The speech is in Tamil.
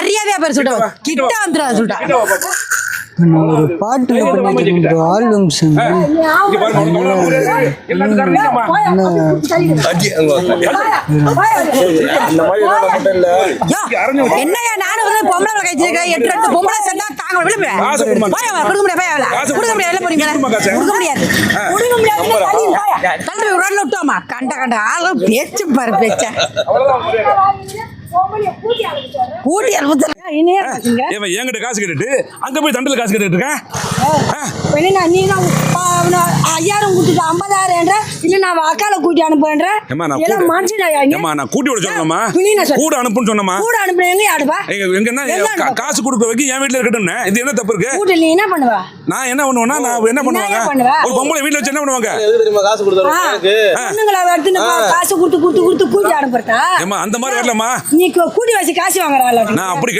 மரியாதையா பேர் சொல்லிட்டு கிட்ட வந்துடாது சொல்லிட்டா. ஒரு பாட்டுல பண்ணிட்டு ஆல்பம் என்னையா நானும் வந்து பொம்பளை கழிச்சிருக்கேன் 8 பொம்பளை சேர்ந்தா தாங்க கொடுக்க முடியாது விட்டோமா கண்ட கண்ட ஆளும் பேச்சு பாரு பேச்ச என்கிட்ட காசு கேட்டுட்டு அங்க போய் தண்டல காசு கேட்டுட்டு இருக்கேன். நீ 5000 கொடுத்துட்டு 50000 என்ற இல்ல நான் அக்கால கூட்டி அனுப்புறேன். நான் கூட்டி விட சொன்னமா கூட அனுப்புன்னு சொன்னமா கூட அனுப்புறேங்க யாருப்பா எங்கன்னா காசு கொடுக்க வைக்க என் வீட்டுல இருக்கட்டும். இது என்ன தப்பு இருக்கு? கூட்டி நீ என்ன பண்ணுவா? நான் என்ன பண்ணுவேன்னா நான் என்ன பண்ணுவாங்க ஒரு பொம்பளை வீட்டுல வச்சு என்ன பண்ணுவாங்க? காசு பொண்ணுங்களை காசு கொடுத்து கூட்டி அனுப்புறதா? அந்த மாதிரி வரலமா நீ கூட்டி வச்சு காசு வாங்குற நான் அப்படி